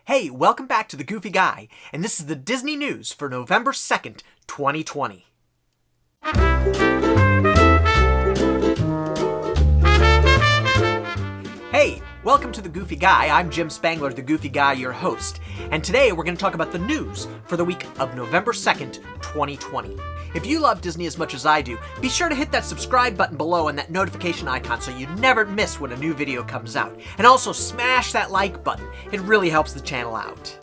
Hey, welcome back to The Goofy Guy, and this is the Disney News for November 2nd, 2020. Hey, welcome to The Goofy Guy. I'm Jim Spangler, The Goofy Guy, your host, and today we're going to talk about the news for the week of November 2nd, 2020. If you love Disney as much as I do, be sure to hit that subscribe button below and that notification icon so you never miss when a new video comes out. And also smash that like button. It really helps the channel out.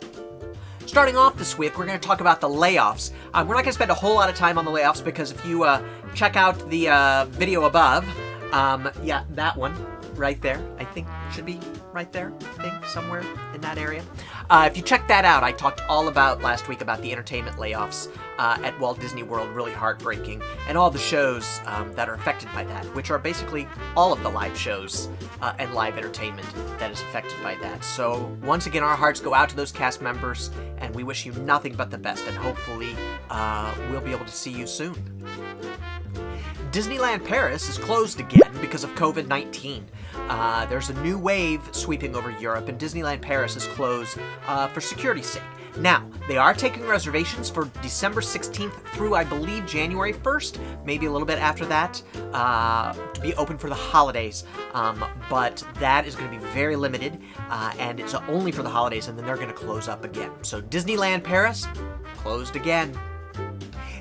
Starting off this week, we're going to talk about the layoffs. We're not going to spend a whole lot of time on the layoffs because if you check out the video above, yeah, that one right there, I think should be right there, I think, somewhere in that area. If you check that out, I talked all about last week about the entertainment layoffs at Walt Disney World, really heartbreaking, and all the shows that are affected by that, which are basically all of the live shows and live entertainment that is affected by that. So once again, our hearts go out to those cast members, and we wish you nothing but the best, and hopefully we'll be able to see you soon. Disneyland Paris is closed again because of COVID-19. There's a new wave sweeping over Europe, and Disneyland Paris is closed for security's sake. Now, they are taking reservations for December 16th through, I believe, January 1st, maybe a little bit after that, to be open for the holidays. But that is going to be very limited, and it's only for the holidays, and then they're going to close up again. So Disneyland Paris, closed again.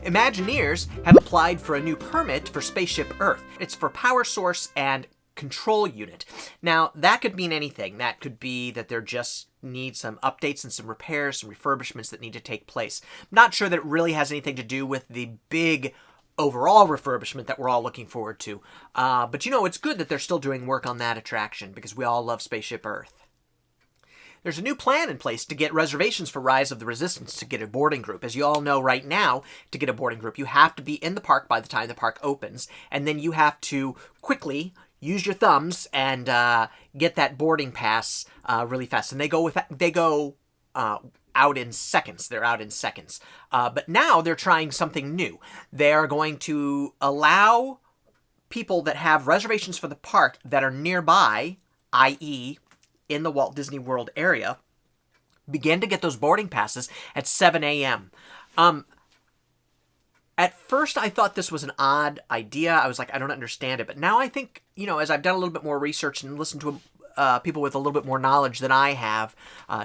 Imagineers have applied for a new permit for Spaceship Earth. It's for power source and control unit. Now, that could mean anything. That could be that there just need some updates and some repairs, some refurbishments that need to take place. I'm not sure that it really has anything to do with the big overall refurbishment that we're all looking forward to. But you know, it's good that they're still doing work on that attraction because we all love Spaceship Earth. There's a new plan in place to get reservations for Rise of the Resistance to get a boarding group. As you all know right now, to get a boarding group, you have to be in the park by the time the park opens, and then you have to quickly use your thumbs and get that boarding pass really fast. And they go out in seconds. They're out in seconds. But now they're trying something new. They are going to allow people that have reservations for the park that are nearby, i.e., in the Walt Disney World area, begin to get those boarding passes at 7 a.m. At first, I thought this was an odd idea. I was like, I don't understand it. But now I think, you know, as I've done a little bit more research and listened to people with a little bit more knowledge than I have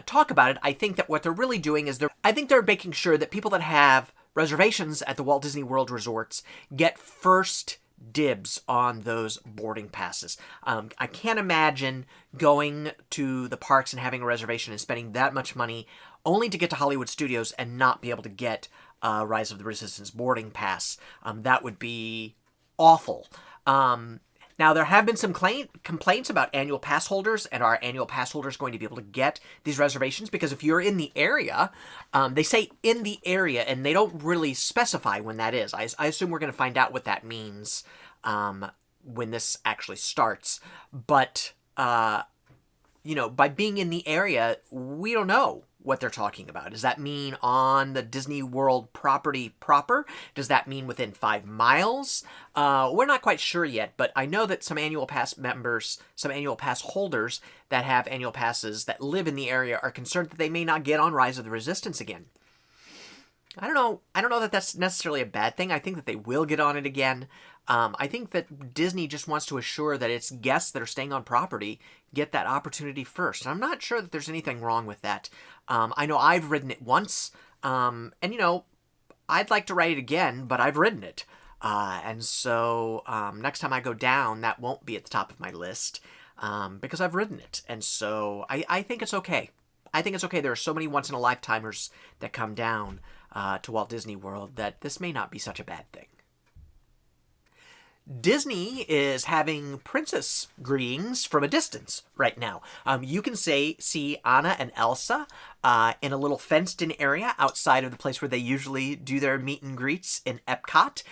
talk about it, I think that what they're really doing is they're making sure that people that have reservations at the Walt Disney World resorts get first dibs on those boarding passes. I can't imagine going to the parks and having a reservation and spending that much money only to get to Hollywood Studios and not be able to get Rise of the Resistance boarding pass. That would be awful. Now, there have been some complaints about annual pass holders, and are annual pass holders going to be able to get these reservations? Because if you're in the area, they say in the area, and they don't really specify when that is. I assume we're going to find out what that means when this actually starts. But, you know, by being in the area, we don't know what they're talking about. Does that mean on the Disney World property proper? Does that mean within 5 miles? We're not quite sure yet, but I know that some annual pass members, some annual pass holders that have annual passes that live in the area are concerned that they may not get on Rise of the Resistance again. I don't know that that's necessarily a bad thing. I think that they will get on it again. I think that Disney just wants to assure that its guests that are staying on property get that opportunity first. And I'm not sure that there's anything wrong with that. I know I've ridden it once, and you know, I'd like to ride it again, but I've ridden it. And so next time I go down, that won't be at the top of my list because I've ridden it. And so I think it's okay. I think it's okay. There are so many once-in-a-lifetimers that come down to Walt Disney World that this may not be such a bad thing. Disney is having princess greetings from a distance right now. You can see Anna and Elsa in a little fenced-in area outside of the place where they usually do their meet and greets in Epcot.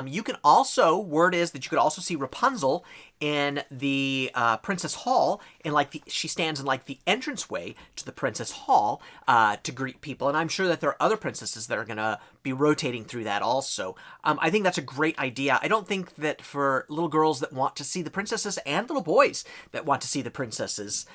You can also, word is that you could also see Rapunzel in the Princess Hall, and she stands in the entranceway to the Princess Hall to greet people. And I'm sure that there are other princesses that are going to be rotating through that also. I think that's a great idea. I don't think that for little girls that want to see the princesses and little boys that want to see the princesses,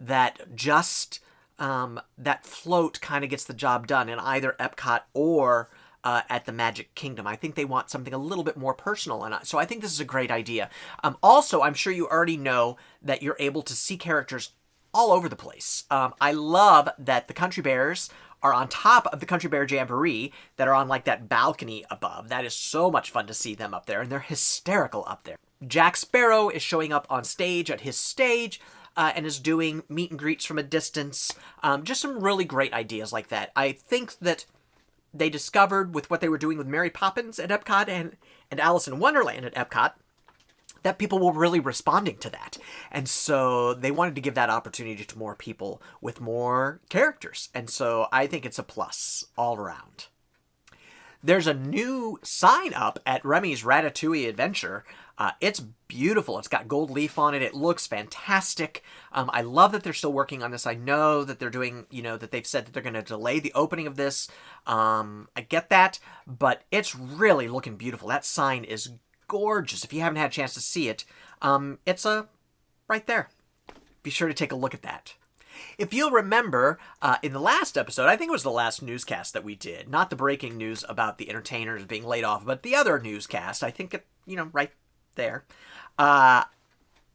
that just that float kind of gets the job done in either Epcot or at the Magic Kingdom. I think they want something a little bit more personal, and so I think this is a great idea. Also, I'm sure you already know that you're able to see characters all over the place. I love that the Country Bears are on top of the Country Bear Jamboree that are on like that balcony above. That is so much fun to see them up there, and they're hysterical up there. Jack Sparrow is showing up on stage at his stage and is doing meet and greets from a distance. Just some really great ideas like that. I think that they discovered with what they were doing with Mary Poppins at Epcot and Alice in Wonderland at Epcot that people were really responding to that. And so they wanted to give that opportunity to more people with more characters. And so I think it's a plus all around. There's a new sign up at Remy's Ratatouille Adventure. It's beautiful. It's got gold leaf on it. It looks fantastic. I love that they're still working on this. I know that they're doing, that they've said that they're going to delay the opening of this. I get that, but it's really looking beautiful. That sign is gorgeous. If you haven't had a chance to see it, it's right there. Be sure to take a look at that. If you'll remember, in the last episode, I think it was the last newscast that we did, not the breaking news about the entertainers being laid off, but the other newscast, I think, right there.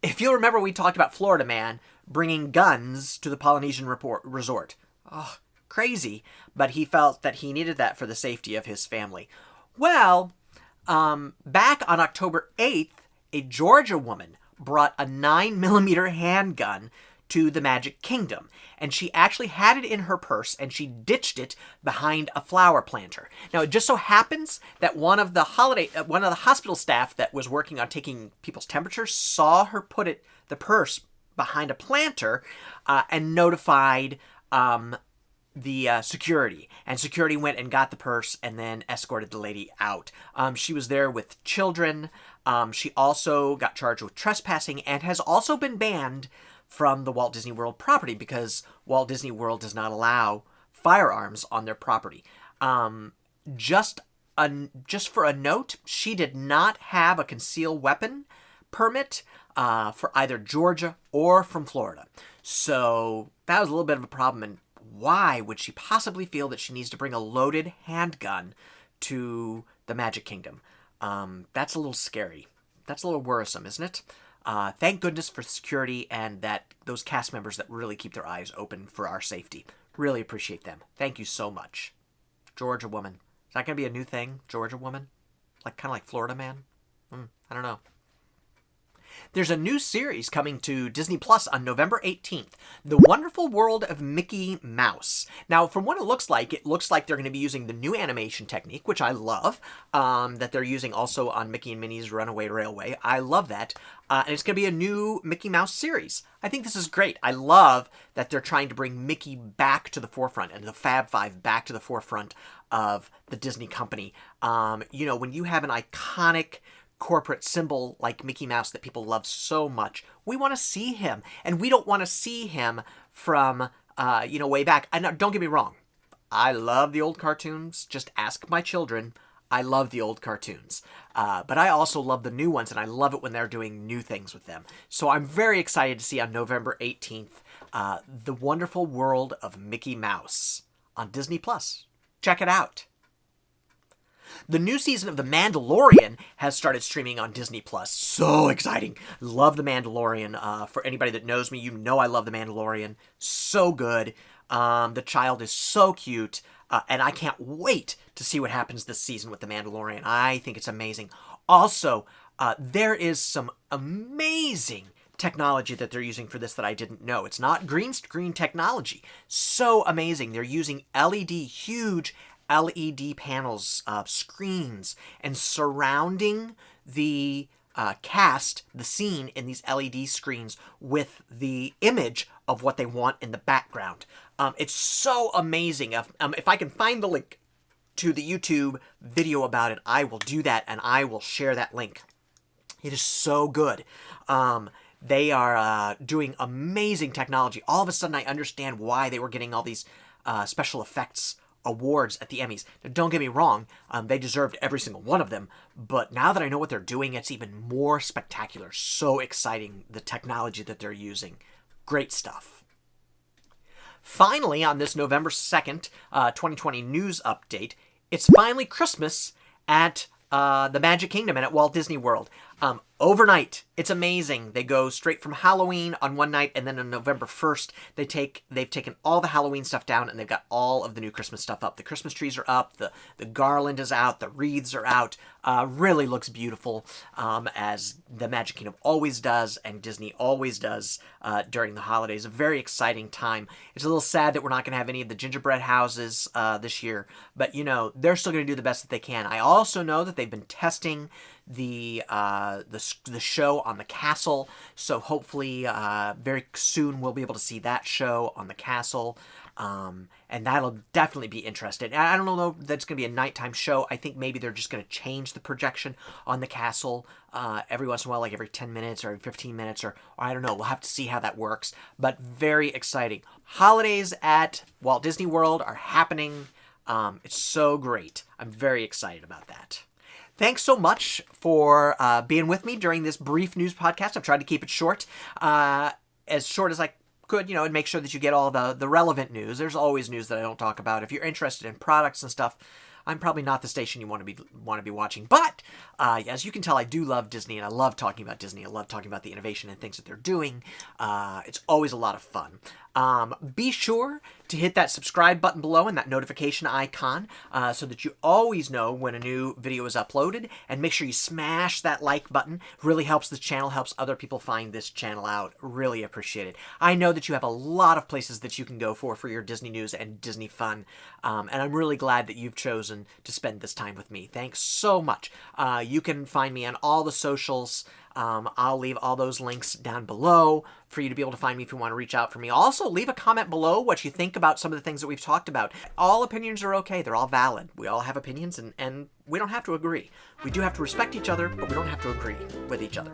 If you'll remember, we talked about Florida Man bringing guns to the Polynesian resort. Oh, crazy, but he felt that he needed that for the safety of his family. Well, back on October 8th, a Georgia woman brought a 9mm handgun to the Magic Kingdom, and she actually had it in her purse, and she ditched it behind a flower planter. Now, it just so happens that one of the hospital staff that was working on taking people's temperatures saw her put the purse behind a planter, and notified the security. And security went and got the purse and then escorted the lady out. She was there with children. She also got charged with trespassing and has also been banned from the Walt Disney World property because Walt Disney World does not allow firearms on their property. Just for a note, she did not have a concealed weapon permit for either Georgia or from Florida. So that was a little bit of a problem. And why would she possibly feel that she needs to bring a loaded handgun to the Magic Kingdom? That's a little scary. That's a little worrisome, isn't it? Thank goodness for security and those cast members that really keep their eyes open for our safety. Really appreciate them. Thank you so much. Georgia woman. Is that going to be a new thing? Georgia woman? Kind of like Florida Man? I don't know. There's a new series coming to Disney Plus on November 18th, The Wonderful World of Mickey Mouse. Now, from what it looks like they're going to be using the new animation technique, which I love, that they're using also on Mickey and Minnie's Runaway Railway. I love that. And it's going to be a new Mickey Mouse series. I think this is great. I love that they're trying to bring Mickey back to the forefront and the Fab Five back to the forefront of the Disney company. When you have an iconic corporate symbol like Mickey Mouse that people love so much, we want to see him, and we don't want to see him from way back. And don't get me wrong, I love the old cartoons. Just ask my children. I love the old cartoons, but I also love the new ones, and I love it when they're doing new things with them. So I'm very excited to see on November 18th The Wonderful World of Mickey Mouse on Disney Plus. Check it out. The new season of The Mandalorian has started streaming on Disney Plus. So exciting. Love The Mandalorian. For anybody that knows me, you know I love The Mandalorian. So good. The child is so cute. And I can't wait to see what happens this season with The Mandalorian. I think it's amazing. Also, there is some amazing technology that they're using for this that I didn't know. It's not green screen technology. So amazing. They're using huge LED panels, screens, and surrounding the cast, the scene in these LED screens with the image of what they want in the background. It's so amazing. If I can find the link to the YouTube video about it, I will do that, and I will share that link. It is so good. They are doing amazing technology. All of a sudden, I understand why they were getting all these special effects awards at the Emmys. Now, don't get me wrong, they deserved every single one of them, but now that I know what they're doing, it's even more spectacular. So exciting, the technology that they're using. Great stuff. finally, on this November 2nd, 2020 news update, it's finally Christmas at the Magic Kingdom and at Walt Disney World. Overnight, it's amazing. They go straight from Halloween on one night, and then on November 1st, they've taken all the Halloween stuff down, and they've got all of the new Christmas stuff up. The Christmas trees are up, the garland is out, the wreaths are out. Really looks beautiful, as the Magic Kingdom always does, and Disney always does during the holidays. A very exciting time. It's a little sad that we're not going to have any of the gingerbread houses this year, but they're still going to do the best that they can. I also know that they've been testing the show on the castle, so hopefully very soon we'll be able to see that show on the castle, and that'll definitely be interesting. I don't know that it's going to be a nighttime show. I think maybe they're just going to change the projection on the castle every once in a while, like every 10 minutes or every 15 minutes, or I don't know. We'll have to see how that works, but very exciting. Holidays at Walt Disney World are happening. It's so great. I'm very excited about that. Thanks so much for being with me during this brief news podcast. I've tried to keep it short as I could, and make sure that you get all the relevant news. There's always news that I don't talk about. If you're interested in products and stuff, I'm probably not the station you want to be watching. But as you can tell, I do love Disney, and I love talking about Disney. I love talking about the innovation and things that they're doing. It's always a lot of fun. Be sure to hit that subscribe button below and that notification icon so that you always know when a new video is uploaded, and make sure you smash that like button. Really helps the channel, helps other people find this channel out. Really appreciate it. I know that you have a lot of places that you can go for your Disney news and Disney fun, and I'm really glad that you've chosen to spend this time with me. Thanks so much. You can find me on all the socials. I'll leave all those links down below for you to be able to find me if you want to reach out for me. Also, leave a comment below what you think about some of the things that we've talked about. All opinions are okay. They're all valid. We all have opinions, and we don't have to agree. We do have to respect each other, but we don't have to agree with each other.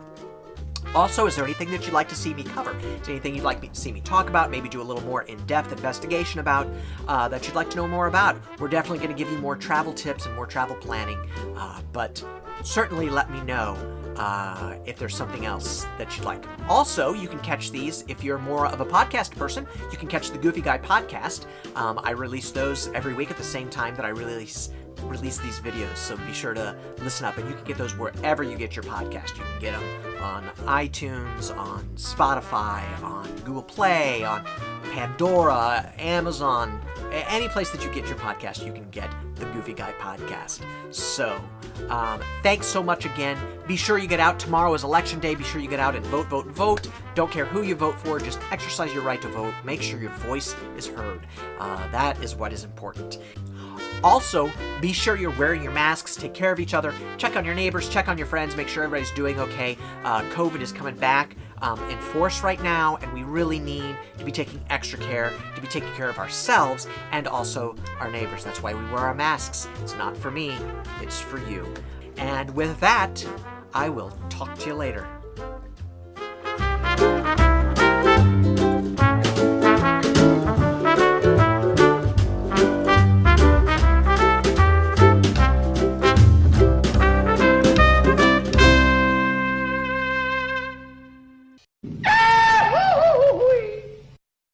Also, is there anything that you'd like to see me cover? Is there anything you'd like to see me talk about, maybe do a little more in-depth investigation about, that you'd like to know more about? We're definitely going to give you more travel tips and more travel planning, but certainly let me know if there's something else that you'd like. Also, you can catch these, if you're more of a podcast person, you can catch the Goofy Guy podcast. I release those every week at the same time that I release these videos, so be sure to listen up, and you can get those wherever you get your podcast. You can get them on iTunes, on Spotify, on Google Play, on Pandora, Amazon, any place that you get your podcast, you can get the Goofy Guy podcast. So, thanks so much again. Be sure you get out. Tomorrow is election day. Be sure you get out and vote, vote, vote. Don't care who you vote for. Just exercise your right to vote. Make sure your voice is heard. That is what is important. Also, be sure you're wearing your masks, take care of each other, check on your neighbors, check on your friends, make sure everybody's doing okay. COVID is coming back in force right now, and we really need to be taking extra care, to be taking care of ourselves and also our neighbors. That's why we wear our masks. It's not for me, it's for you. And with that, I will talk to you later.